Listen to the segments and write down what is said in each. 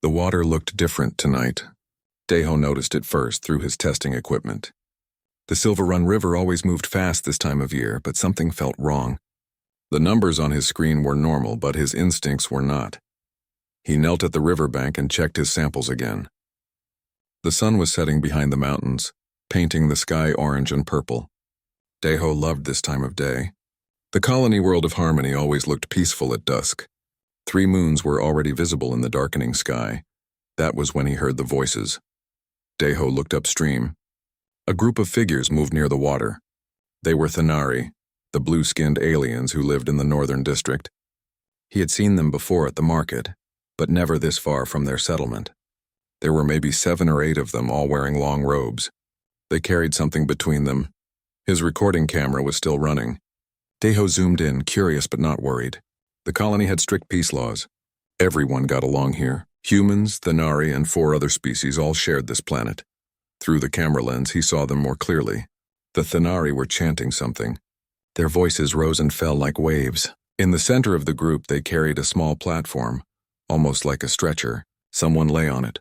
The water looked different tonight. Deho noticed it first through his testing equipment. The Silver Run River always moved fast this time of year, but something felt wrong. The numbers on his screen were normal, but his instincts were not. He knelt at the riverbank and checked his samples again. The sun was setting behind the mountains, painting the sky orange and purple. Deho loved this time of day. The colony world of Harmony always looked peaceful at dusk. 3 moons were already visible in the darkening sky. That was when he heard the voices. Deho looked upstream. A group of figures moved near the water. They were Thanari, the blue-skinned aliens who lived in the northern district. He had seen them before at the market, but never this far from their settlement. There were maybe 7 or 8 of them, all wearing long robes. They carried something between them. His recording camera was still running. Deho zoomed in, curious but not worried. The colony had strict peace laws. Everyone got along here. Humans, Thanari, and 4 other species all shared this planet. Through the camera lens, he saw them more clearly. The Thanari were chanting something. Their voices rose and fell like waves. In the center of the group, they carried a small platform, almost like a stretcher. Someone lay on it.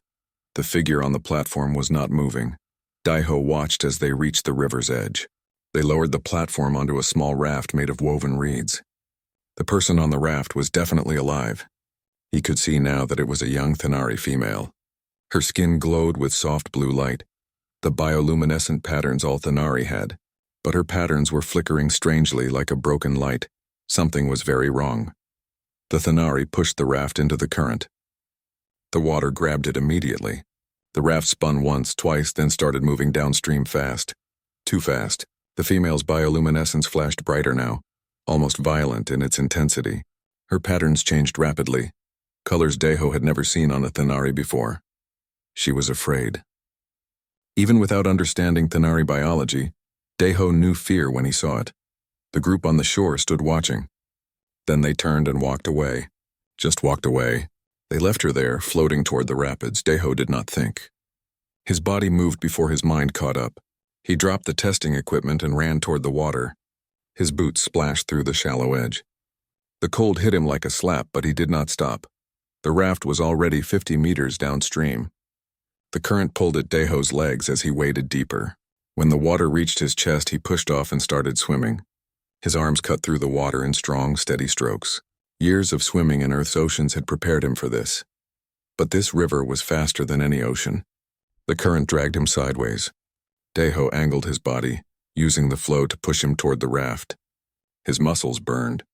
The figure on the platform was not moving. Deho watched as they reached the river's edge. They lowered the platform onto a small raft made of woven reeds. The person on the raft was definitely alive. He could see now that it was a young Thanari female. Her skin glowed with soft blue light, the bioluminescent patterns all Thanari had, but her patterns were flickering strangely like a broken light. Something was very wrong. The Thanari pushed the raft into the current. The water grabbed it immediately. The raft spun once, twice, then started moving downstream fast. Too fast. The female's bioluminescence flashed brighter now, almost violent in its intensity. Her patterns changed rapidly, colors Deho had never seen on a Thanari before. She was afraid. Even without understanding Thanari biology, Deho knew fear when he saw it. The group on the shore stood watching. Then they turned and walked away. Just walked away. They left her there, floating toward the rapids. Deho did not think. His body moved before his mind caught up. He dropped the testing equipment and ran toward the water. His boots splashed through the shallow edge. The cold hit him like a slap, but he did not stop. The raft was already 50 meters downstream. The current pulled at Deho's legs as he waded deeper. When the water reached his chest, he pushed off and started swimming. His arms cut through the water in strong, steady strokes. Years of swimming in Earth's oceans had prepared him for this. But this river was faster than any ocean. The current dragged him sideways. Deho angled his body, using the flow to push him toward the raft. His muscles burned.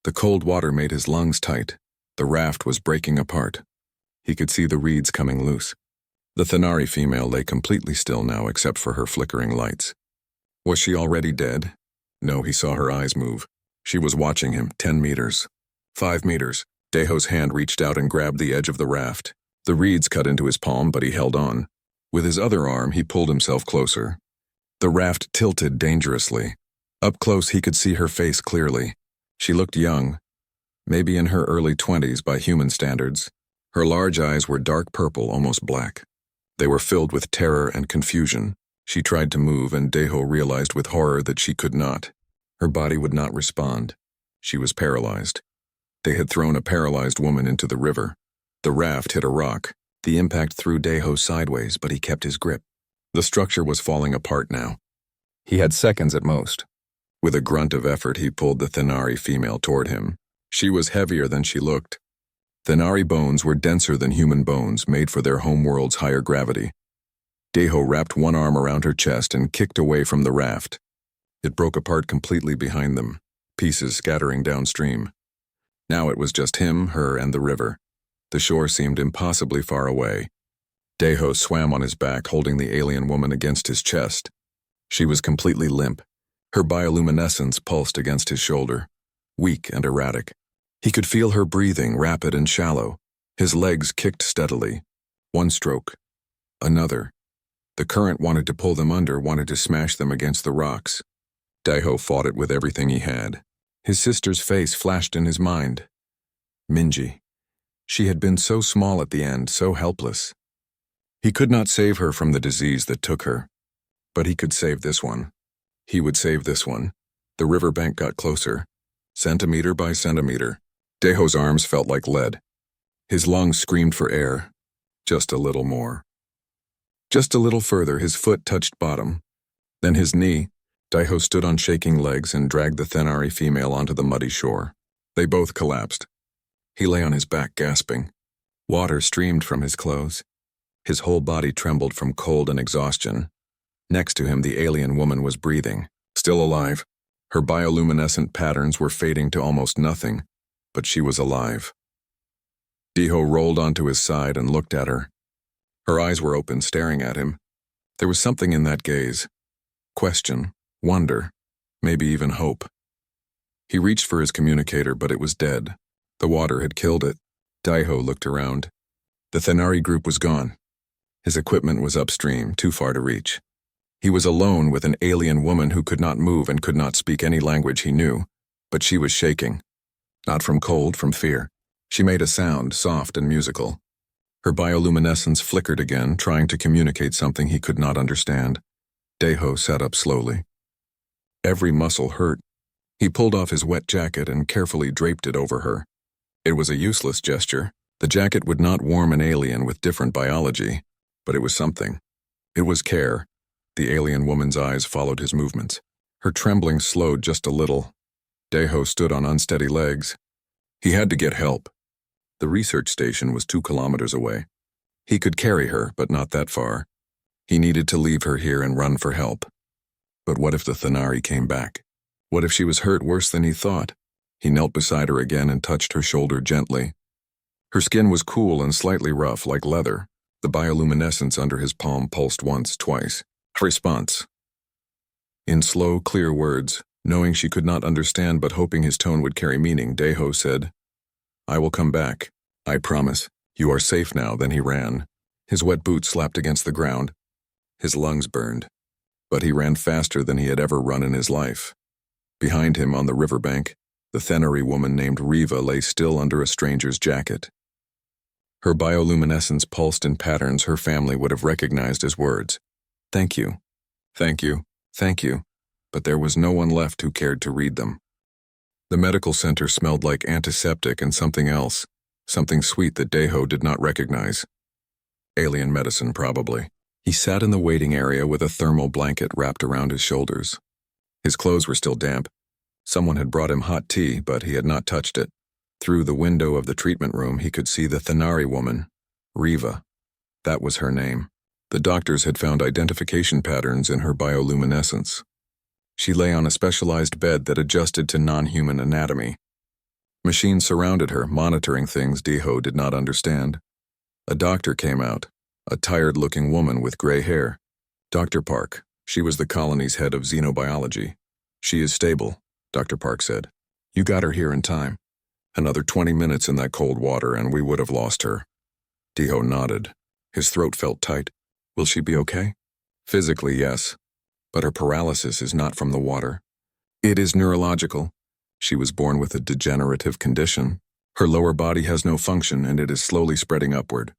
The cold water made his lungs tight. The raft was breaking apart. He could see the reeds coming loose. The Thanari female lay completely still now except for her flickering lights. Was she already dead? No, he saw her eyes move. She was watching him. 10 meters. 5 meters. Deho's hand reached out and grabbed the edge of the raft. The reeds cut into his palm, but he held on. With his other arm, he pulled himself closer. The raft tilted dangerously. Up close, he could see her face clearly. She looked young, maybe in her early 20s by human standards. Her large eyes were dark purple, almost black. They were filled with terror and confusion. She tried to move, and Deho realized with horror that she could not. Her body would not respond. She was paralyzed. They had thrown a paralyzed woman into the river. The raft hit a rock. The impact threw Deho sideways, but he kept his grip. The structure was falling apart now. He had seconds at most. With a grunt of effort, he pulled the Thanari female toward him. She was heavier than she looked. Thanari bones were denser than human bones, made for their homeworld's higher gravity. Deho wrapped one arm around her chest and kicked away from the raft. It broke apart completely behind them, pieces scattering downstream. Now it was just him, her, and the river. The shore seemed impossibly far away. Deho swam on his back, holding the alien woman against his chest. She was completely limp. Her bioluminescence pulsed against his shoulder, weak and erratic. He could feel her breathing, rapid and shallow. His legs kicked steadily. One stroke. Another. The current wanted to pull them under, wanted to smash them against the rocks. Deho fought it with everything he had. His sister's face flashed in his mind. Minji. She had been so small at the end, so helpless. He could not save her from the disease that took her. But he could save this one. He would save this one. The riverbank got closer, centimeter by centimeter. Deho's arms felt like lead. His lungs screamed for air. Just a little more. Just a little further, his foot touched bottom. Then his knee. Daiho stood on shaking legs and dragged the Thenari female onto the muddy shore. They both collapsed. He lay on his back, gasping. Water streamed from his clothes. His whole body trembled from cold and exhaustion. Next to him, the alien woman was breathing, still alive. Her bioluminescent patterns were fading to almost nothing, but she was alive. Daiho rolled onto his side and looked at her. Her eyes were open, staring at him. There was something in that gaze. Question, wonder, maybe even hope. He reached for his communicator, but it was dead. The water had killed it. Daiho looked around. The Thenari group was gone. His equipment was upstream, too far to reach. He was alone with an alien woman who could not move and could not speak any language he knew, but she was shaking. Not from cold, from fear. She made a sound, soft and musical. Her bioluminescence flickered again, trying to communicate something he could not understand. Daiho sat up slowly. Every muscle hurt. He pulled off his wet jacket and carefully draped it over her. It was a useless gesture. The jacket would not warm an alien with different biology, but it was something. It was care. The alien woman's eyes followed his movements. Her trembling slowed just a little. Daiho stood on unsteady legs. He had to get help. The research station was 2 kilometers away. He could carry her, but not that far. He needed to leave her here and run for help. But what if the Thenari came back? What if she was hurt worse than he thought? He knelt beside her again and touched her shoulder gently. Her skin was cool and slightly rough, like leather. The bioluminescence under his palm pulsed once, twice. Response. In slow, clear words, knowing she could not understand but hoping his tone would carry meaning, Daiho said, "I will come back. I promise. You are safe now." Then he ran. His wet boots slapped against the ground. His lungs burned. But he ran faster than he had ever run in his life. Behind him on the riverbank, the Thenari woman named Riva lay still under a stranger's jacket. Her bioluminescence pulsed in patterns her family would have recognized as words. Thank you. Thank you. Thank you. But there was no one left who cared to read them. The medical center smelled like antiseptic and something else, something sweet that Daiho did not recognize. Alien medicine, probably. He sat in the waiting area with a thermal blanket wrapped around his shoulders. His clothes were still damp. Someone had brought him hot tea, but he had not touched it. Through the window of the treatment room, he could see the Thenari woman, Riva. That was her name. The doctors had found identification patterns in her bioluminescence. She lay on a specialized bed that adjusted to non-human anatomy. Machines surrounded her, monitoring things Daiho did not understand. A doctor came out, a tired-looking woman with gray hair. Dr. Park. She was the colony's head of xenobiology. She is stable, Dr. Park said. You got her here in time. Another 20 minutes in that cold water and we would have lost her. Daiho nodded. His throat felt tight. Will she be okay? Physically, yes. But her paralysis is not from the water. It is neurological. She was born with a degenerative condition. Her lower body has no function and it is slowly spreading upward.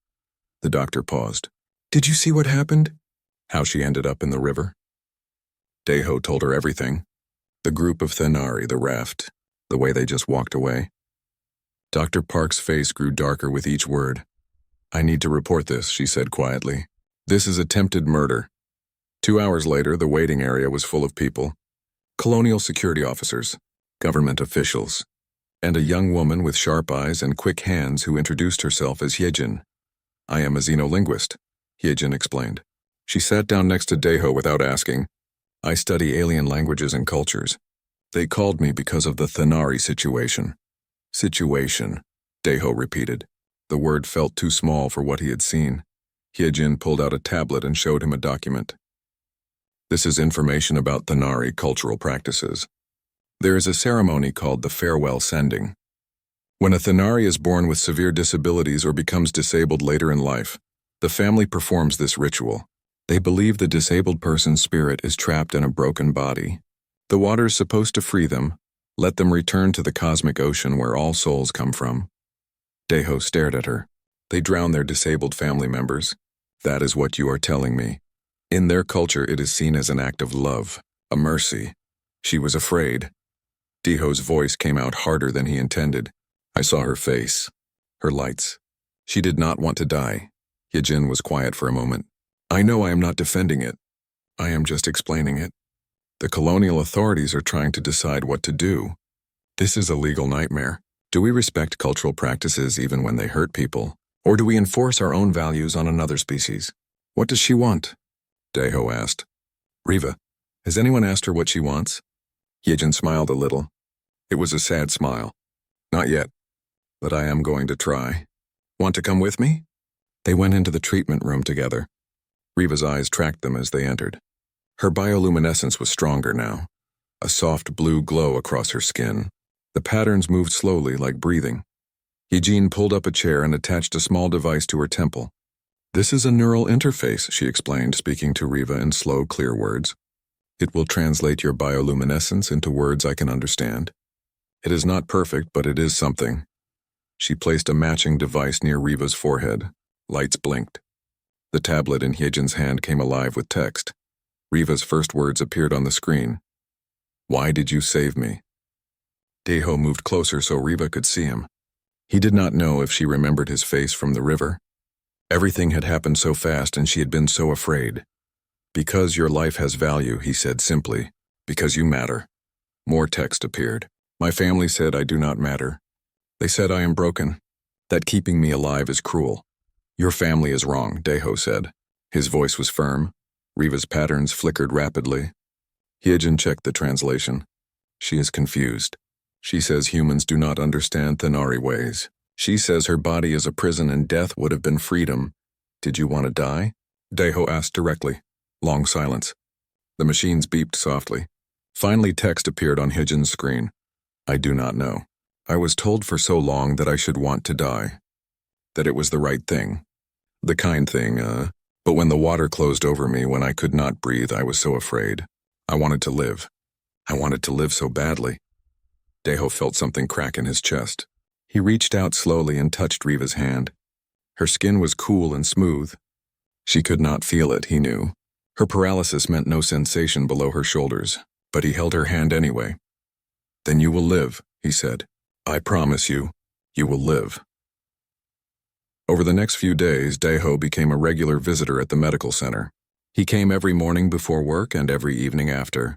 The doctor paused. Did you see what happened? How she ended up in the river? Daiho told her everything. The group of Thenari, the raft, the way they just walked away. Dr. Park's face grew darker with each word. I need to report this, she said quietly. This is attempted murder. 2 hours later, the waiting area was full of people. Colonial security officers, government officials, and a young woman with sharp eyes and quick hands who introduced herself as Hyejin. I am a xenolinguist, Hyejin explained. She sat down next to Daiho without asking. I study alien languages and cultures. They called me because of the Thenari situation. Situation, Daiho repeated. The word felt too small for what he had seen. Hyejin pulled out a tablet and showed him a document. This is information about Thenari cultural practices. There is a ceremony called the farewell sending. When a Thenari is born with severe disabilities or becomes disabled later in life, the family performs this ritual. They believe the disabled person's spirit is trapped in a broken body. The water is supposed to free them, let them return to the cosmic ocean where all souls come from. Daiho stared at her. They drown their disabled family members. That is what you are telling me. In their culture, it is seen as an act of love, a mercy. She was afraid. Daiho's voice came out harder than he intended. I saw her face, her lights. She did not want to die. Hyejin was quiet for a moment. I know I am not defending it. I am just explaining it. The colonial authorities are trying to decide what to do. This is a legal nightmare. Do we respect cultural practices even when they hurt people? Or do we enforce our own values on another species? What does she want? Daeho asked. Riva, has anyone asked her what she wants? Hyejin smiled a little. It was a sad smile. Not yet, but I am going to try. Want to come with me? They went into the treatment room together. Riva's eyes tracked them as they entered. Her bioluminescence was stronger now, a soft blue glow across her skin. The patterns moved slowly like breathing. Hyejin pulled up a chair and attached a small device to her temple. This is a neural interface, she explained, speaking to Riva in slow, clear words. It will translate your bioluminescence into words I can understand. It is not perfect, but it is something. She placed a matching device near Riva's forehead. Lights blinked. The tablet in Hyejin's hand came alive with text. Riva's first words appeared on the screen. Why did you save me? Daeho moved closer so Riva could see him. He did not know if she remembered his face from the river. Everything had happened so fast and she had been so afraid. Because your life has value, he said simply. Because you matter. More text appeared. My family said I do not matter. They said I am broken. That keeping me alive is cruel. Your family is wrong, Daeho said. His voice was firm. Riva's patterns flickered rapidly. Hyejin checked the translation. She is confused. She says humans do not understand Thenari ways. She says her body is a prison and death would have been freedom. Did you want to die? Daeho asked directly. Long silence. The machines beeped softly. Finally, text appeared on Hyejin's screen. I do not know. I was told for so long that I should want to die. That it was the right thing. The kind thing, But when the water closed over me, when I could not breathe, I was so afraid. I wanted to live. I wanted to live so badly. Daeho felt something crack in his chest. He reached out slowly and touched Riva's hand. Her skin was cool and smooth. She could not feel it, he knew. Her paralysis meant no sensation below her shoulders, but he held her hand anyway. Then you will live, he said. I promise you, you will live. Over the next few days, Daeho became a regular visitor at the medical center. He came every morning before work and every evening after.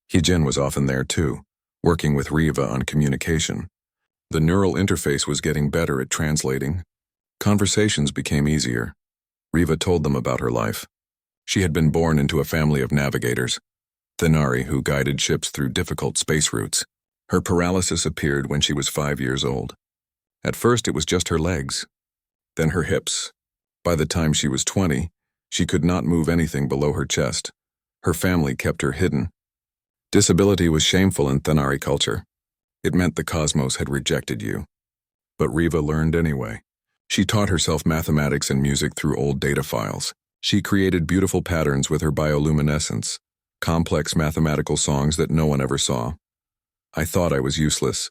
Hyejin was often there too, working with Riva on communication. The neural interface was getting better at translating. Conversations became easier. Riva told them about her life. She had been born into a family of navigators, Thenari who guided ships through difficult space routes. Her paralysis appeared when she was 5 years old. At first it was just her legs, then her hips. By the time she was 20, she could not move anything below her chest. Her family kept her hidden. Disability was shameful in Thenari culture. It meant the cosmos had rejected you. But Riva learned anyway. She taught herself mathematics and music through old data files. She created beautiful patterns with her bioluminescence, complex mathematical songs that no one ever saw. I thought I was useless.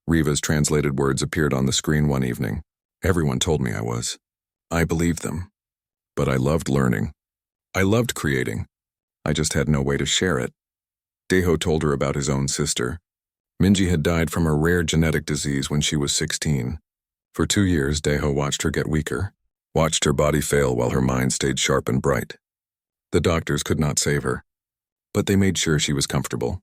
Riva's translated words appeared on the screen one evening. Everyone told me I was. I believed them. But I loved learning. I loved creating. I just had no way to share it. Daeho told her about his own sister. Minji had died from a rare genetic disease when she was 16. For 2 years, Daeho watched her get weaker, watched her body fail while her mind stayed sharp and bright. The doctors could not save her, but they made sure she was comfortable,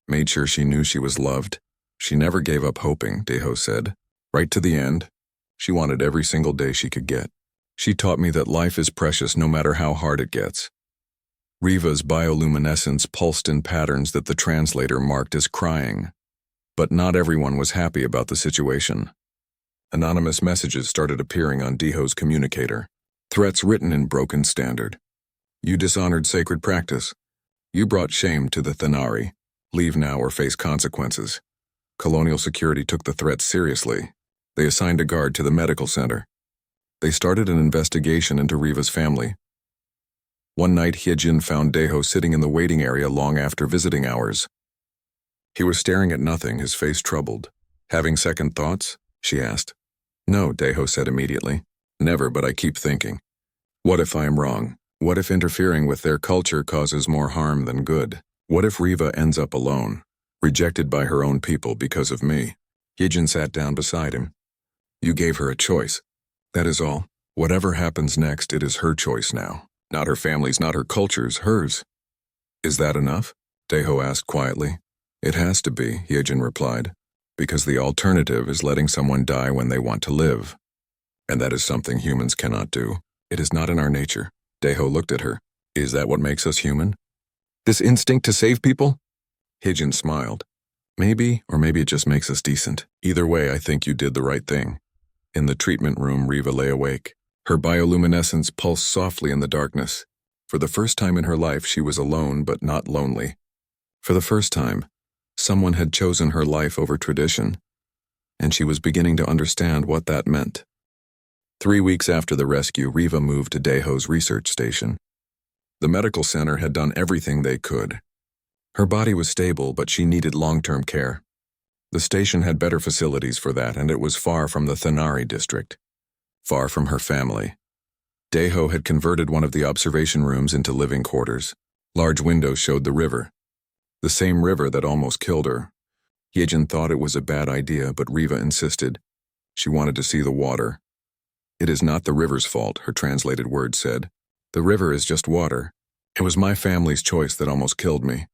made sure she knew she was loved. She never gave up hoping, Daeho said. Right to the end, she wanted every single day she could get. She taught me that life is precious no matter how hard it gets. Riva's bioluminescence pulsed in patterns that the translator marked as crying. But not everyone was happy about the situation. Anonymous messages started appearing on Daeho's communicator. Threats written in broken standard. You dishonored sacred practice. You brought shame to the Thenari. Leave now or face consequences. Colonial security took the threats seriously. They assigned a guard to the medical center. They started an investigation into Riva's family. One night, Hyejin found Daeho sitting in the waiting area long after visiting hours. He was staring at nothing, his face troubled. Having second thoughts? She asked. No, Daeho said immediately. Never, but I keep thinking. What if I am wrong? What if interfering with their culture causes more harm than good? What if Riva ends up alone, rejected by her own people because of me? Hyejin sat down beside him. You gave her a choice. That is all. Whatever happens next, it is her choice now. Not her family's, not her culture's, hers. Is that enough? Daeho asked quietly. It has to be, Hyejin replied, because the alternative is letting someone die when they want to live. And that is something humans cannot do. It is not in our nature. Daeho looked at her. Is that what makes us human? This instinct to save people? Hyejin smiled. Maybe, or maybe it just makes us decent. Either way, I think you did the right thing. In the treatment room, Riva lay awake. Her bioluminescence pulsed softly in the darkness. For the first time in her life, she was alone but not lonely. For the first time, someone had chosen her life over tradition, and she was beginning to understand what that meant. 3 weeks after the rescue, Riva moved to Daeho's research station. The medical center had done everything they could. Her body was stable, but she needed long-term care. The station had better facilities for that, and it was far from the Thanari district, far from her family. Daeho had converted one of the observation rooms into living quarters. Large windows showed the river, the same river that almost killed her. Hyejin thought it was a bad idea, but Riva insisted. She wanted to see the water. It is not the river's fault, her translated words said. The river is just water. It was my family's choice that almost killed me.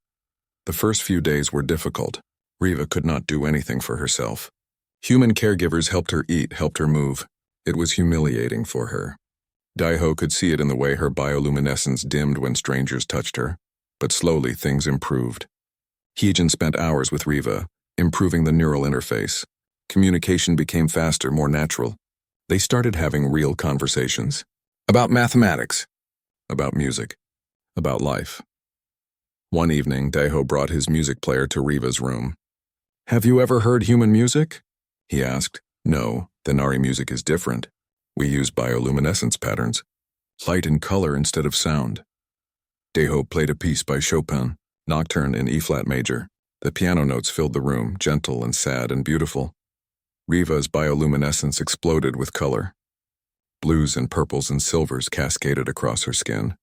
The first few days were difficult. Riva could not do anything for herself. Human caregivers helped her eat, helped her move. It was humiliating for her. Daeho could see it in the way her bioluminescence dimmed when strangers touched her. But slowly things improved. Hyejin spent hours with Riva, improving the neural interface. Communication became faster, more natural. They started having real conversations. About mathematics. About music. About life. One evening, Daeho brought his music player to Riva's room. Have you ever heard human music? He asked. No, Thanari music is different. We use bioluminescence patterns. Light and color instead of sound. Daeho played a piece by Chopin, Nocturne in E-flat major. The piano notes filled the room, gentle and sad and beautiful. Riva's bioluminescence exploded with color. Blues and purples and silvers cascaded across her skin.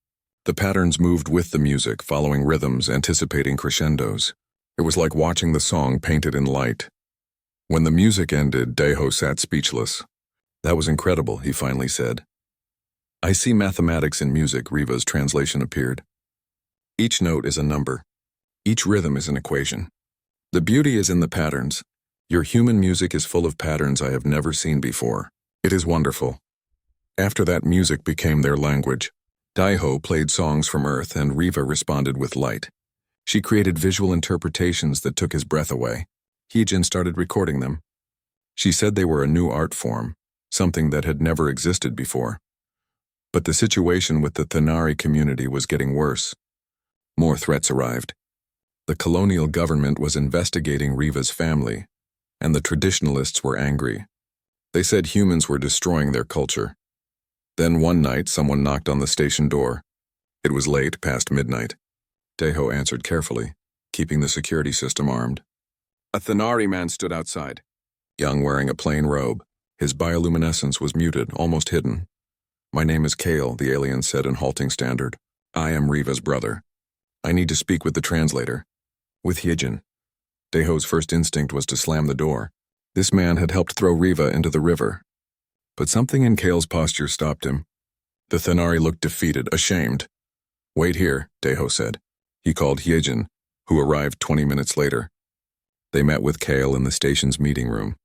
The patterns moved with the music, following rhythms, anticipating crescendos. It was like watching the song painted in light. When the music ended, Daeho sat speechless. That was incredible, he finally said. I see mathematics in music, Riva's translation appeared. Each note is a number. Each rhythm is an equation. The beauty is in the patterns. Your human music is full of patterns I have never seen before. It is wonderful. After that, music became their language. Daeho played songs from Earth and Riva responded with light. She created visual interpretations that took his breath away. Hyejin started recording them. She said they were a new art form, something that had never existed before. But the situation with the Thanari community was getting worse. More threats arrived. The colonial government was investigating Riva's family, and the traditionalists were angry. They said humans were destroying their culture. Then one night, someone knocked on the station door. It was late, past midnight. Daeho answered carefully, keeping the security system armed. A Thanari man stood outside, young, wearing a plain robe. His bioluminescence was muted, almost hidden. My name is Kale, the alien said in halting standard. I am Riva's brother. I need to speak with the translator. With Hyejin. Daeho's first instinct was to slam the door. This man had helped throw Riva into the river. But something in Kale's posture stopped him. The Thanari looked defeated, ashamed. Wait here, Daeho said. He called Hyejin, who arrived 20 minutes later. They met with Kale in the station's meeting room.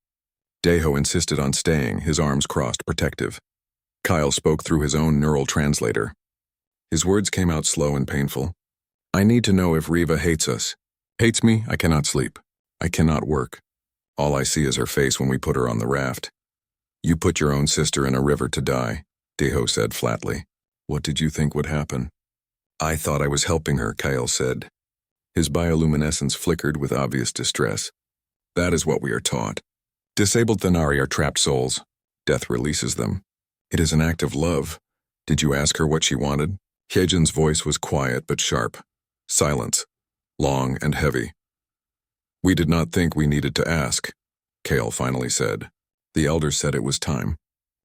Daeho insisted on staying, his arms crossed, protective. Kyle spoke through his own neural translator. His words came out slow and painful. I need to know if Riva hates us. Hates me, I cannot sleep. I cannot work. All I see is her face when we put her on the raft. You put your own sister in a river to die, Daeho said flatly. What did you think would happen? I thought I was helping her, Kyle said. His bioluminescence flickered with obvious distress. That is what we are taught. Disabled Thanari are trapped souls. Death releases them. It is an act of love. Did you ask her what she wanted? Hyejin's voice was quiet but sharp. Silence. Long and heavy. We did not think we needed to ask, Kale finally said. The elders said it was time.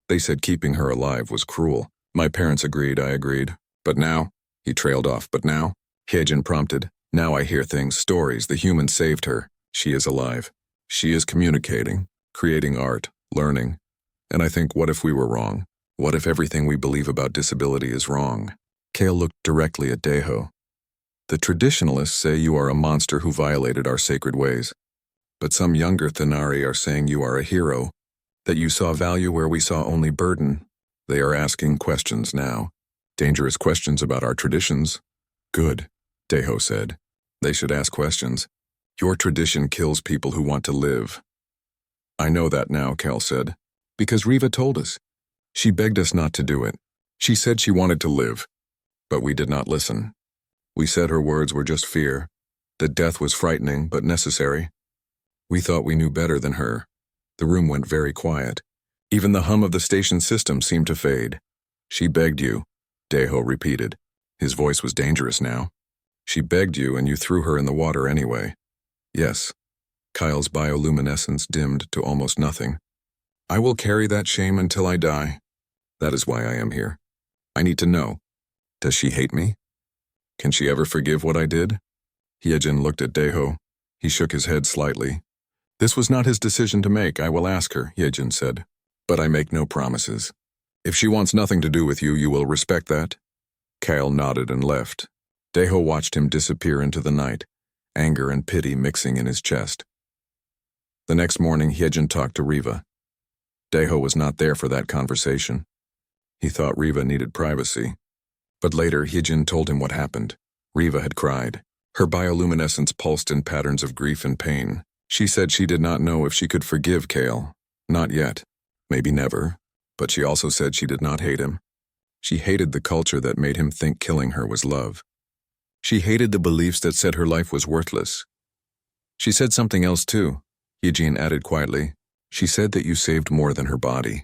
They said keeping her alive was cruel. My parents agreed, I agreed. But now, he trailed off, but now, Hyejin prompted, now I hear things, stories, the human saved her. She is alive. She is communicating, creating art, learning. And I think, what if we were wrong? What if everything we believe about disability is wrong? Kale looked directly at Deho. The traditionalists say you are a monster who violated our sacred ways. But some younger Thanari are saying you are a hero, that you saw value where we saw only burden. They are asking questions now. Dangerous questions about our traditions. Good, Deho said. They should ask questions. Your tradition kills people who want to live. I know that now, Cal said. Because Riva told us. She begged us not to do it. She said she wanted to live. But we did not listen. We said her words were just fear, that death was frightening but necessary. We thought we knew better than her. The room went very quiet. Even the hum of the station system seemed to fade. She begged you, Deho repeated. His voice was dangerous now. She begged you and you threw her in the water anyway. Yes. Kyle's bioluminescence dimmed to almost nothing. I will carry that shame until I die. That is why I am here. I need to know. Does she hate me? Can she ever forgive what I did? Hyejin looked at Deho. He shook his head slightly. This was not his decision to make. I will ask her, Hyejin said. But I make no promises. If she wants nothing to do with you, you will respect that? Kyle nodded and left. Deho watched him disappear into the night, anger and pity mixing in his chest. The next morning, Hyejin talked to Riva. Deho was not there for that conversation. He thought Riva needed privacy. But later, Hyejin told him what happened. Riva had cried. Her bioluminescence pulsed in patterns of grief and pain. She said she did not know if she could forgive Kale. Not yet. Maybe never. But she also said she did not hate him. She hated the culture that made him think killing her was love. She hated the beliefs that said her life was worthless. She said something else too, Hyejin added quietly. She said that you saved more than her body.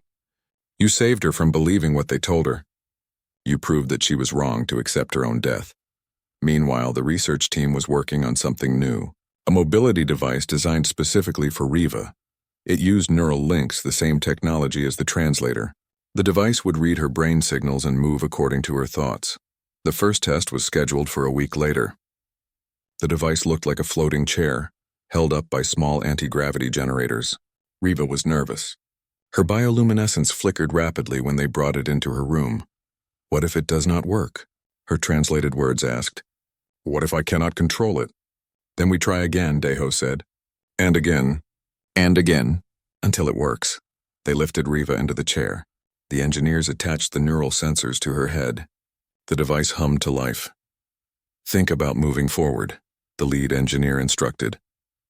You saved her from believing what they told her. You proved that she was wrong to accept her own death. Meanwhile, the research team was working on something new, a mobility device designed specifically for Riva. It used neural links, the same technology as the translator. The device would read her brain signals and move according to her thoughts. The first test was scheduled for a week later. The device looked like a floating chair, held up by small anti-gravity generators. Riva was nervous. Her bioluminescence flickered rapidly when they brought it into her room. What if it does not work? Her translated words asked. What if I cannot control it? Then we try again, Deho said. And again, until it works. They lifted Riva into the chair. The engineers attached the neural sensors to her head. The device hummed to life. Think about moving forward, the lead engineer instructed.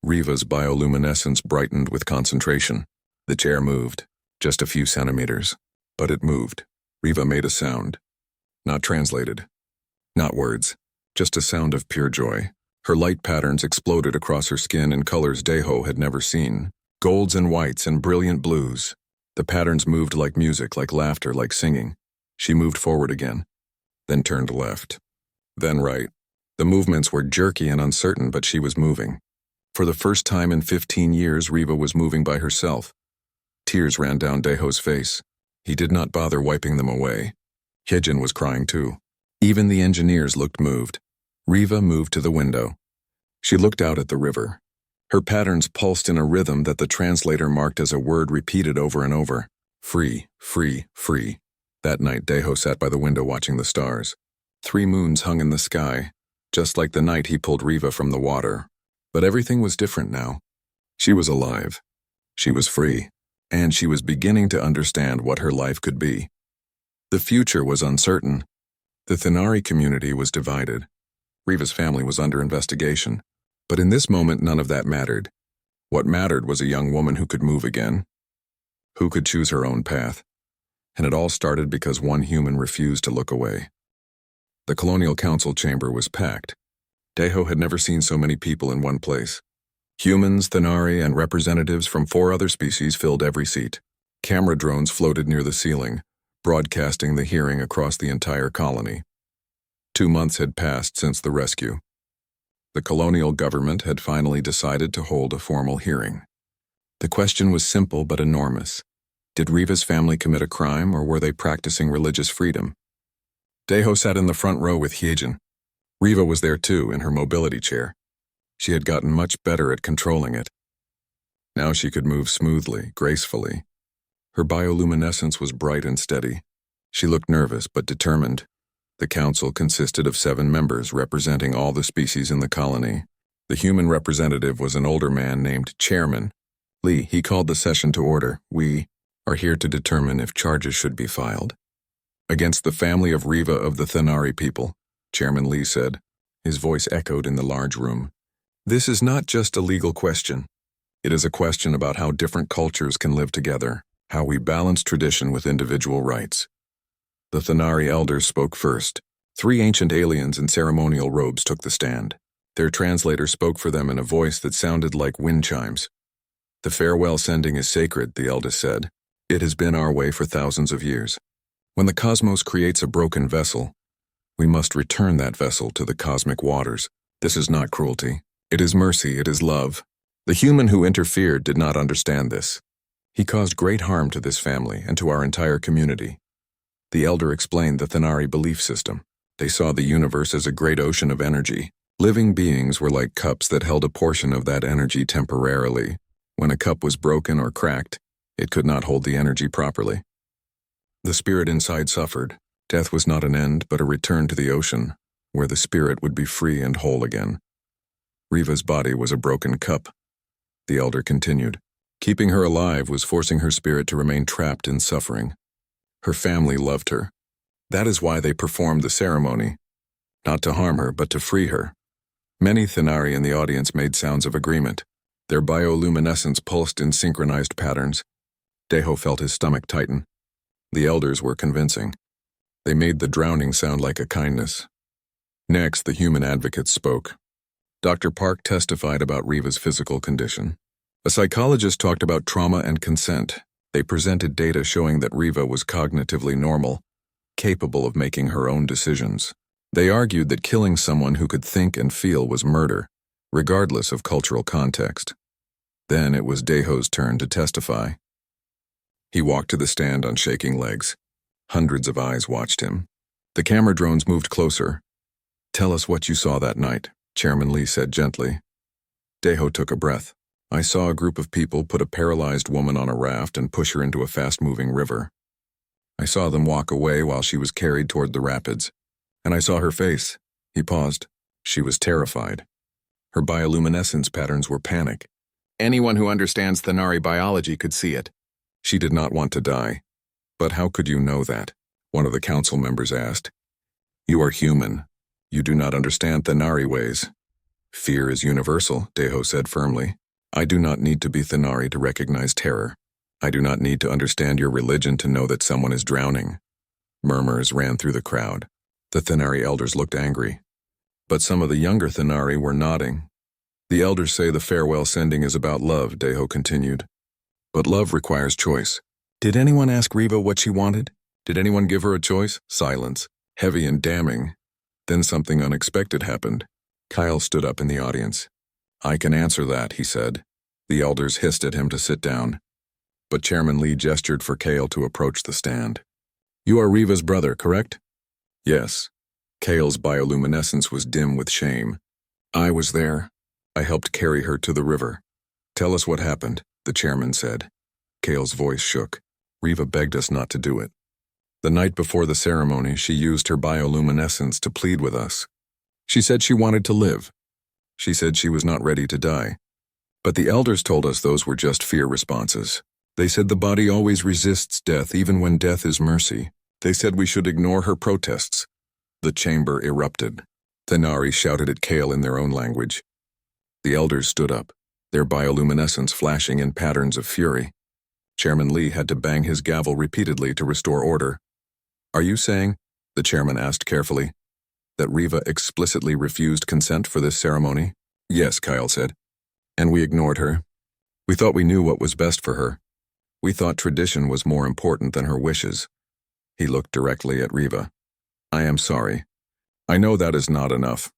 Riva's bioluminescence brightened with concentration. The chair moved, just a few centimeters. But it moved. Riva made a sound. Not translated. Not words. Just a sound of pure joy. Her light patterns exploded across her skin in colors Deho had never seen. Golds and whites and brilliant blues. The patterns moved like music, like laughter, like singing. She moved forward again, then turned left, then right. The movements were jerky and uncertain, but she was moving. For the first time in 15 years, Riva was moving by herself. Tears ran down Deho's face. He did not bother wiping them away. Hyejin was crying too. Even the engineers looked moved. Riva moved to the window. She looked out at the river. Her patterns pulsed in a rhythm that the translator marked as a word repeated over and over. Free, free, free. That night, Deho sat by the window watching the stars. 3 moons hung in the sky, just like the night he pulled Riva from the water. But everything was different now. She was alive. She was free. And she was beginning to understand what her life could be. The future was uncertain. The Thanari community was divided. Riva's family was under investigation. But in this moment, none of that mattered. What mattered was a young woman who could move again, who could choose her own path. And it all started because one human refused to look away. The Colonial Council chamber was packed. Deho had never seen so many people in one place. Humans, Thanari, and representatives from 4 other species filled every seat. Camera drones floated near the ceiling, broadcasting the hearing across the entire colony. 2 months had passed since the rescue. The colonial government had finally decided to hold a formal hearing. The question was simple but enormous. Did Riva's family commit a crime, or were they practicing religious freedom? Deho sat in the front row with Hyejin. Riva was there too, in her mobility chair. She had gotten much better at controlling it. Now she could move smoothly, gracefully. Her bioluminescence was bright and steady. She looked nervous but determined. The council consisted of 7 members representing all the species in the colony. The human representative was an older man named Chairman Lee. He called the session to order. We are here to determine if charges should be filed against the family of Riva of the Thenari people, Chairman Lee said. His voice echoed in the large room. This is not just a legal question. It is a question about how different cultures can live together, how we balance tradition with individual rights. The Thenari elders spoke first. 3 ancient aliens in ceremonial robes took the stand. Their translator spoke for them in a voice that sounded like wind chimes. The farewell sending is sacred, the eldest said. It has been our way for thousands of years. When the cosmos creates a broken vessel, we must return that vessel to the cosmic waters. This is not cruelty. It is mercy, it is love. The human who interfered did not understand this. He caused great harm to this family and to our entire community. The elder explained the Thenari belief system. They saw the universe as a great ocean of energy. Living beings were like cups that held a portion of that energy temporarily. When a cup was broken or cracked, it could not hold the energy properly. The spirit inside suffered. Death was not an end, but a return to the ocean, where the spirit would be free and whole again. Riva's body was a broken cup. The elder continued. Keeping her alive was forcing her spirit to remain trapped in suffering. Her family loved her. That is why they performed the ceremony. Not to harm her, but to free her. Many Thenari in the audience made sounds of agreement. Their bioluminescence pulsed in synchronized patterns. Deho felt his stomach tighten. The elders were convincing. They made the drowning sound like a kindness. Next, the human advocates spoke. Dr. Park testified about Riva's physical condition. A psychologist talked about trauma and consent. They presented data showing that Riva was cognitively normal, capable of making her own decisions. They argued that killing someone who could think and feel was murder, regardless of cultural context. Then it was Deho's turn to testify. He walked to the stand on shaking legs. Hundreds of eyes watched him. The camera drones moved closer. Tell us what you saw that night, Chairman Lee said gently. Deho took a breath. I saw a group of people put a paralyzed woman on a raft and push her into a fast-moving river. I saw them walk away while she was carried toward the rapids. And I saw her face. He paused. She was terrified. Her bioluminescence patterns were panic. Anyone who understands Thenari biology could see it. She did not want to die. But how could you know that? One of the council members asked. You are human. You do not understand Thenari ways. Fear is universal, Deho said firmly. I do not need to be Thenari to recognize terror. I do not need to understand your religion to know that someone is drowning. Murmurs ran through the crowd. The Thenari elders looked angry. But some of the younger Thenari were nodding. The elders say the farewell sending is about love, Deho continued. But love requires choice. Did anyone ask Riva what she wanted? Did anyone give her a choice? Silence, heavy and damning. Then something unexpected happened. Kyle stood up in the audience. I can answer that, he said. The elders hissed at him to sit down. But Chairman Lee gestured for Kale to approach the stand. You are Riva's brother, correct? Yes. Kale's bioluminescence was dim with shame. I was there. I helped carry her to the river. Tell us what happened, the chairman said. Kale's voice shook. Riva begged us not to do it. The night before the ceremony, she used her bioluminescence to plead with us. She said she wanted to live. She said she was not ready to die. But the elders told us those were just fear responses. They said the body always resists death even when death is mercy. They said we should ignore her protests. The chamber erupted. Thenari shouted at Kale in their own language. The elders stood up, their bioluminescence flashing in patterns of fury. Chairman Lee had to bang his gavel repeatedly to restore order. Are you saying, the chairman asked carefully, that Riva explicitly refused consent for this ceremony? Yes, Kyle said. And we ignored her. We thought we knew what was best for her. We thought tradition was more important than her wishes. He looked directly at Riva. I am sorry. I know that is not enough.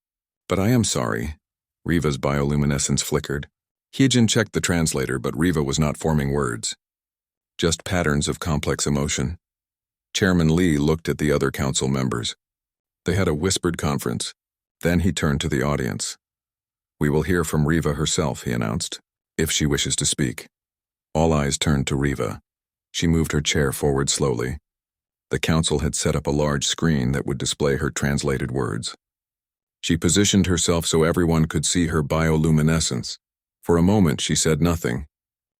But I am sorry. Riva's bioluminescence flickered. Hyejin checked the translator, but Riva was not forming words. Just patterns of complex emotion. Chairman Lee looked at the other council members. They had a whispered conference. Then he turned to the audience. We will hear from Riva herself, he announced, if she wishes to speak. All eyes turned to Riva. She moved her chair forward slowly. The council had set up a large screen that would display her translated words. She positioned herself so everyone could see her bioluminescence. For a moment, she said nothing.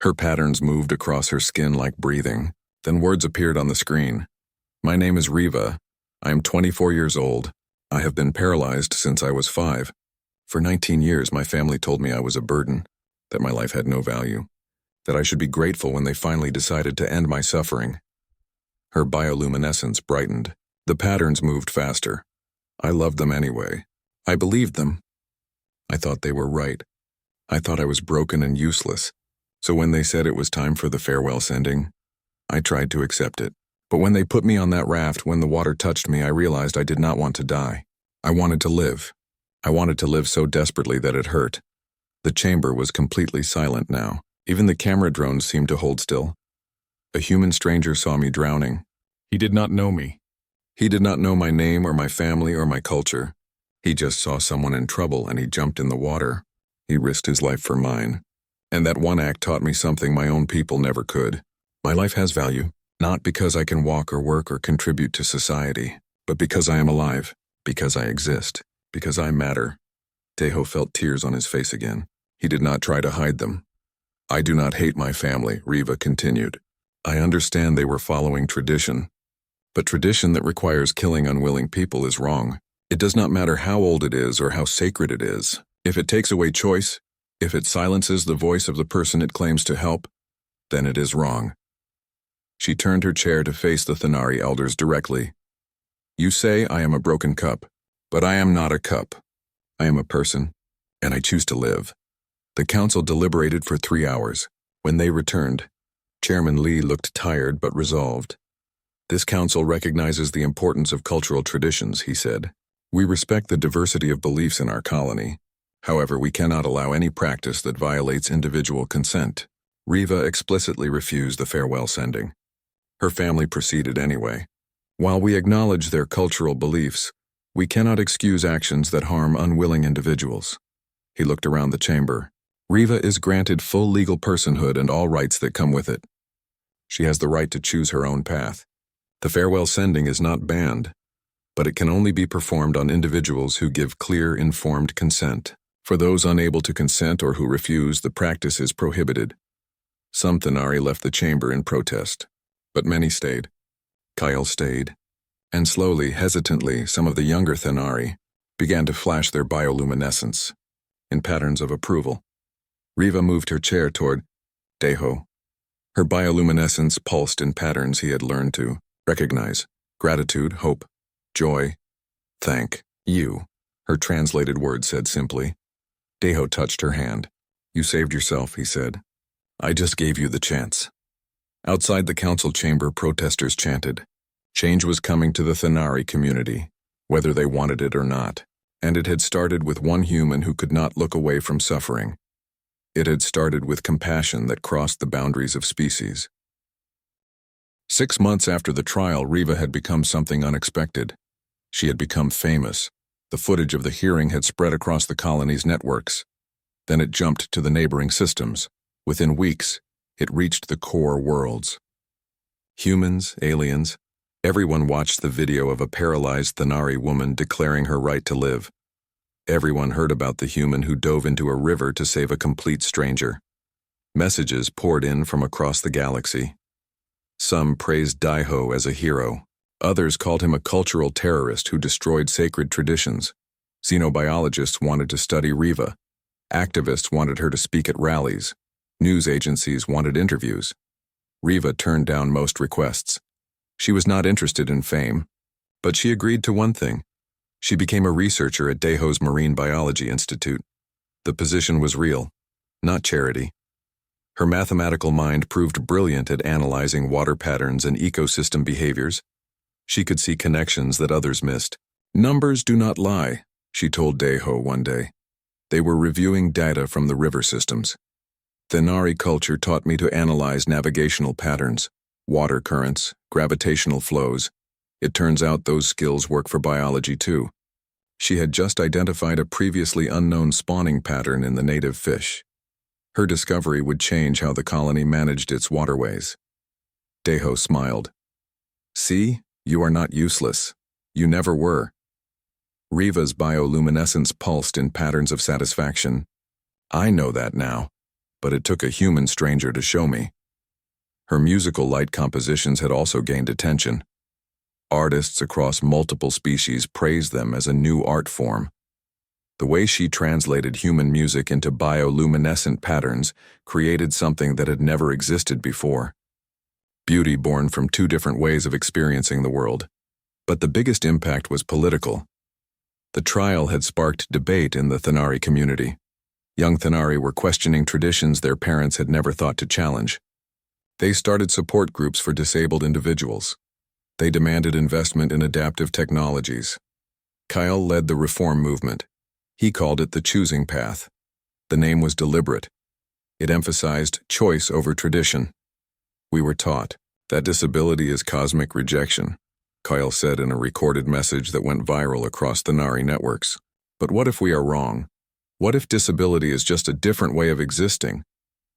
Her patterns moved across her skin like breathing. Then words appeared on the screen. My name is Riva. I am 24 years old. I have been paralyzed since I was 5. For 19 years, my family told me I was a burden, that my life had no value, that I should be grateful when they finally decided to end my suffering. Her bioluminescence brightened. The patterns moved faster. I loved them anyway. I believed them. I thought they were right. I thought I was broken and useless. So when they said it was time for the farewell sending, I tried to accept it. But when they put me on that raft, when the water touched me, I realized I did not want to die. I wanted to live. I wanted to live so desperately that it hurt. The chamber was completely silent now. Even the camera drones seemed to hold still. A human stranger saw me drowning. He did not know me. He did not know my name or my family or my culture. He just saw someone in trouble and he jumped in the water. He risked his life for mine. And that one act taught me something my own people never could. My life has value, not because I can walk or work or contribute to society, but because I am alive, because I exist, because I matter. Tejo felt tears on his face again. He did not try to hide them. I do not hate my family, Riva continued. I understand they were following tradition. But tradition that requires killing unwilling people is wrong. It does not matter how old it is or how sacred it is. If it takes away choice, if it silences the voice of the person it claims to help, then it is wrong. She turned her chair to face the Thanari elders directly. You say I am a broken cup, but I am not a cup. I am a person, and I choose to live. The council deliberated for 3 hours. When they returned, Chairman Lee looked tired but resolved. This council recognizes the importance of cultural traditions, he said. We respect the diversity of beliefs in our colony. However, we cannot allow any practice that violates individual consent. Riva explicitly refused the farewell sending. Her family proceeded anyway. While we acknowledge their cultural beliefs, we cannot excuse actions that harm unwilling individuals. He looked around the chamber. Riva is granted full legal personhood and all rights that come with it. She has the right to choose her own path. The farewell sending is not banned, but it can only be performed on individuals who give clear, informed consent. For those unable to consent or who refuse, the practice is prohibited. Some Thanari left the chamber in protest, but many stayed. Kyle stayed, and slowly, hesitantly, some of the younger Thanari began to flash their bioluminescence in patterns of approval. Riva moved her chair toward Tejo. Her bioluminescence pulsed in patterns he had learned to recognize: gratitude, hope, joy, thank you. Her translated words said simply. Tejo touched her hand. You saved yourself, he said. I just gave you the chance. Outside the council chamber, protesters chanted. Change was coming to the Thanari community, whether they wanted it or not, and it had started with one human who could not look away from suffering. It had started with compassion that crossed the boundaries of species. 6 months after the trial, Riva had become something unexpected. She had become famous. The footage of the hearing had spread across the colony's networks. Then it jumped to the neighboring systems. Within weeks, it reached the core worlds. Humans, aliens, everyone watched the video of a paralyzed Thanari woman declaring her right to live. Everyone heard about the human who dove into a river to save a complete stranger. Messages poured in from across the galaxy. Some praised Tejo as a hero. Others called him a cultural terrorist who destroyed sacred traditions. Xenobiologists wanted to study Riva. Activists wanted her to speak at rallies. News agencies wanted interviews. Riva turned down most requests. She was not interested in fame, but she agreed to one thing. She became a researcher at Tejo's Marine Biology Institute. The position was real, not charity. Her mathematical mind proved brilliant at analyzing water patterns and ecosystem behaviors. She could see connections that others missed. Numbers do not lie, she told Tejo one day. They were reviewing data from the river systems. Thanari culture taught me to analyze navigational patterns, water currents, gravitational flows. It turns out those skills work for biology too. She had just identified a previously unknown spawning pattern in the native fish. Her discovery would change how the colony managed its waterways. Tejo smiled. See, You are not useless. You never were. Riva's bioluminescence pulsed in patterns of satisfaction. I know that now, but it took a human stranger to show me. Her musical light compositions had also gained attention. Artists across multiple species praised them as a new art form. The way she translated human music into bioluminescent patterns created something that had never existed before. Beauty born from two different ways of experiencing the world. But the biggest impact was political. The trial had sparked debate in the Thanari community. Young Thanari were questioning traditions their parents had never thought to challenge. They started support groups for disabled individuals. They demanded investment in adaptive technologies. Kyle led the reform movement. He called it the choosing path. The name was deliberate. It emphasized choice over tradition. We were taught that disability is cosmic rejection, Kyle said in a recorded message that went viral across the Thanari networks. But what if we are wrong? What if disability is just a different way of existing?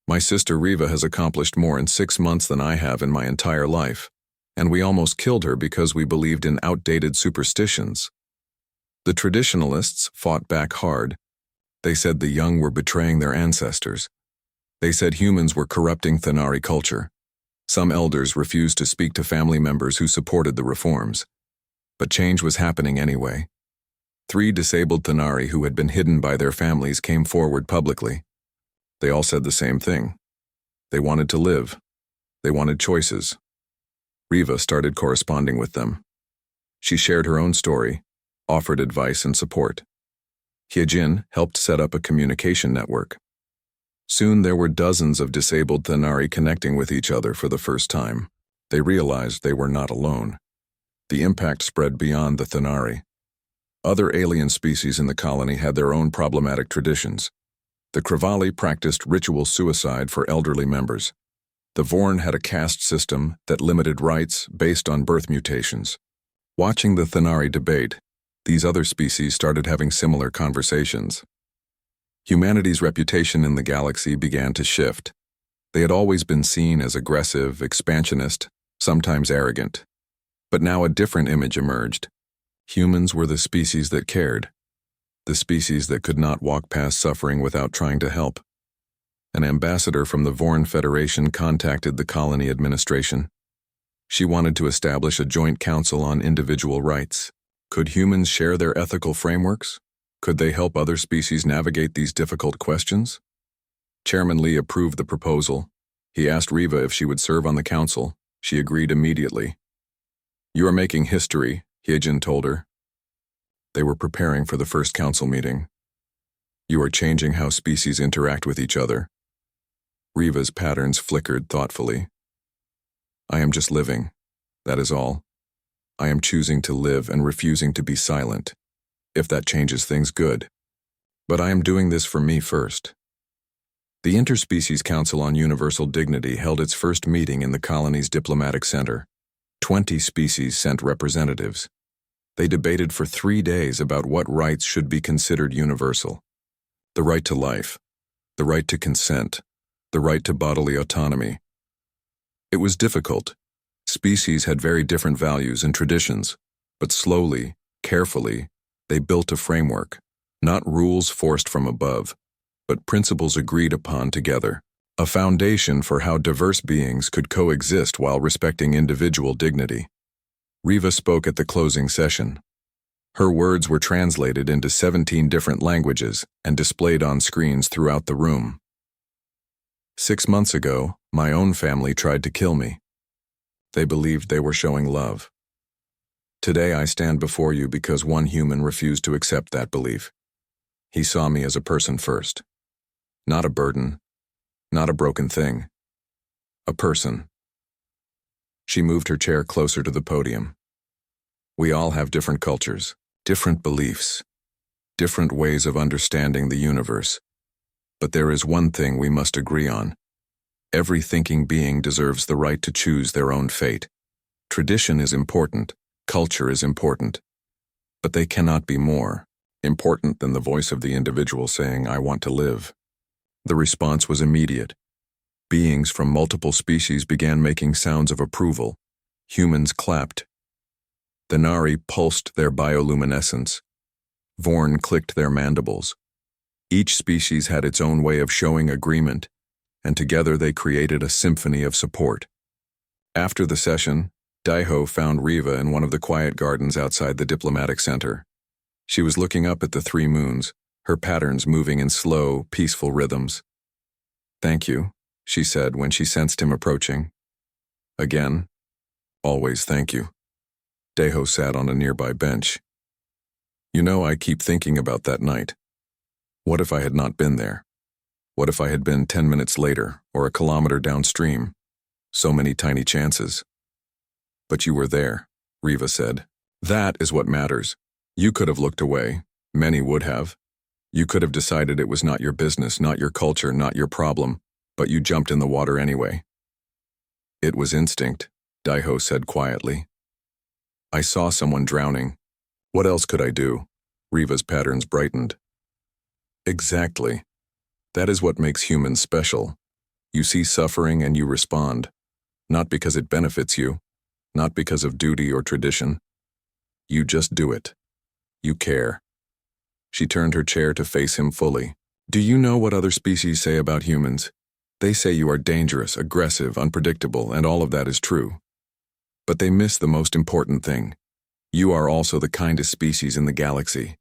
My sister Riva has accomplished more in 6 months than I have in my entire life, and we almost killed her because we believed in outdated superstitions. The traditionalists fought back hard. They said the young were betraying their ancestors. They said humans were corrupting Thanari culture. Some elders refused to speak to family members who supported the reforms. But change was happening anyway. 3 disabled Thanari who had been hidden by their families came forward publicly. They all said the same thing. They wanted to live. They wanted choices. Riva started corresponding with them. She shared her own story, offered advice and support. Hyejin helped set up a communication network. Soon there were dozens of disabled Thanari connecting with each other for the first time. They realized they were not alone. The impact spread beyond the Thanari. Other alien species in the colony had their own problematic traditions. The Krivali practiced ritual suicide for elderly members. The Vorn had a caste system that limited rights based on birth mutations. Watching the Thanari debate, these other species started having similar conversations. Humanity's reputation in the galaxy began to shift. They had always been seen as aggressive, expansionist, sometimes arrogant. But now a different image emerged. Humans were the species that cared. The species that could not walk past suffering without trying to help. An ambassador from the Vorn Federation contacted the colony administration. She wanted to establish a joint council on individual rights. Could humans share their ethical frameworks? Could they help other species navigate these difficult questions? Chairman Lee approved the proposal. He asked Riva if she would serve on the council. She agreed immediately. "You are making history," Hyejin told her. They were preparing for the first council meeting. "You are changing how species interact with each other." Riva's patterns flickered thoughtfully. "I am just living. That is all. I am choosing to live and refusing to be silent. If that changes things, good. But I am doing this for me first." The Interspecies Council on Universal Dignity held its first meeting in the colony's diplomatic center. 20 species sent representatives. They debated for 3 days about what rights should be considered universal. The right to life, the right to consent, the right to bodily autonomy. It was difficult. Species had very different values and traditions, but slowly, carefully, they built a framework, not rules forced from above, but principles agreed upon together, a foundation for how diverse beings could coexist while respecting individual dignity. Riva spoke at the closing session. Her words were translated into 17 different languages and displayed on screens throughout the room. 6 months ago, my own family tried to kill me. They believed they were showing love. Today I stand before you because one human refused to accept that belief. He saw me as a person first. Not a burden, not a broken thing. A person. She moved her chair closer to the podium. We all have different cultures, different beliefs, different ways of understanding the universe. But there is one thing we must agree on. Every thinking being deserves the right to choose their own fate. Tradition is important, culture is important, but they cannot be more important than the voice of the individual saying, "I want to live." The response was immediate. Beings from multiple species began making sounds of approval. Humans clapped. The Nari pulsed their bioluminescence. Vorn clicked their mandibles. Each species had its own way of showing agreement, and together they created a symphony of support. After the session, Daiho found Riva in one of the quiet gardens outside the diplomatic center. She was looking up at the three moons, her patterns moving in slow, peaceful rhythms. "Thank you," she said when she sensed him approaching. "Again, always thank you." Daiho sat on a nearby bench. "You know, I keep thinking about that night. What if I had not been there? What if I had been 10 minutes later, or a kilometer downstream? So many tiny chances." "But you were there," Riva said. "That is what matters. You could have looked away. Many would have. You could have decided it was not your business, not your culture, not your problem, but you jumped in the water anyway." "It was instinct," Daiho said quietly. "I saw someone drowning. What else could I do?" Riva's patterns brightened. "Exactly. That is what makes humans special. You see suffering and you respond, not because it benefits you, not because of duty or tradition. You just do it. You care." She turned her chair to face him fully. "Do you know what other species say about humans? They say you are dangerous, aggressive, unpredictable, and all of that is true. But they miss the most important thing. You are also the kindest species in the galaxy.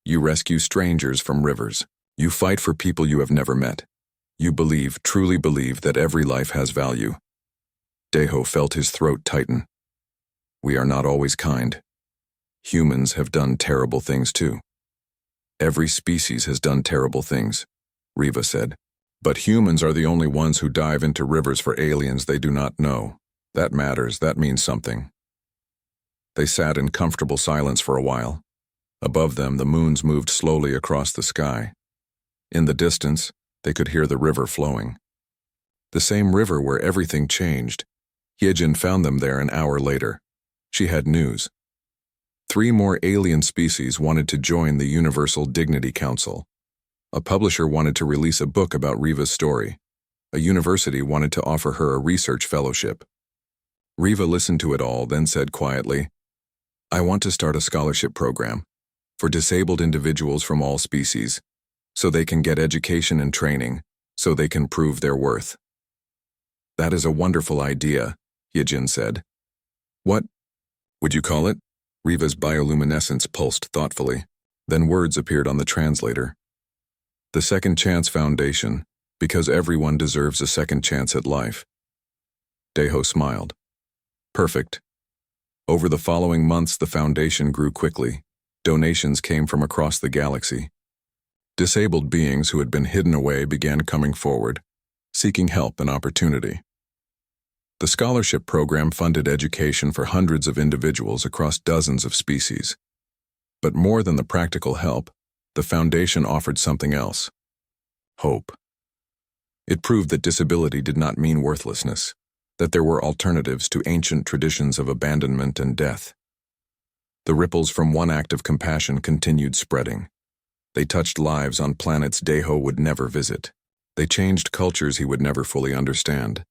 You rescue strangers from rivers. You fight for people you have never met. You believe, truly believe, that every life has value." Daiho felt his throat tighten. "We are not always kind. Humans have done terrible things too." "Every species has done terrible things," Riva said. "But humans are the only ones who dive into rivers for aliens they do not know. That matters, that means something." They sat in comfortable silence for a while. Above them, the moons moved slowly across the sky. In the distance, they could hear the river flowing. The same river where everything changed. Hyejin found them there an hour later. She had news. 3 more alien species wanted to join the Universal Dignity Council. A publisher wanted to release a book about Riva's story. A university wanted to offer her a research fellowship. Riva listened to it all, then said quietly, "I want to start a scholarship program for disabled individuals from all species, so they can get education and training, so they can prove their worth." "That is a wonderful idea," Hyejin said. "What would you call it?" Riva's bioluminescence pulsed thoughtfully. Then words appeared on the translator. "The Second Chance Foundation, because everyone deserves a second chance at life." Daiho smiled. "Perfect." Over the following months, the foundation grew quickly. Donations came from across the galaxy. Disabled beings who had been hidden away began coming forward, seeking help and opportunity. The scholarship program funded education for hundreds of individuals across dozens of species. But more than the practical help, the foundation offered something else: hope. It proved that disability did not mean worthlessness, that there were alternatives to ancient traditions of abandonment and death. The ripples from one act of compassion continued spreading. They touched lives on planets Daiho would never visit. They changed cultures he would never fully understand.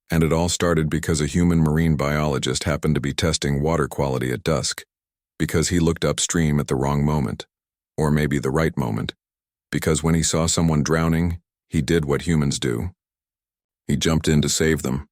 And it all started because a human marine biologist happened to be testing water quality at dusk, because he looked upstream at the wrong moment, or maybe the right moment, because when he saw someone drowning, he did what humans do. He jumped in to save them.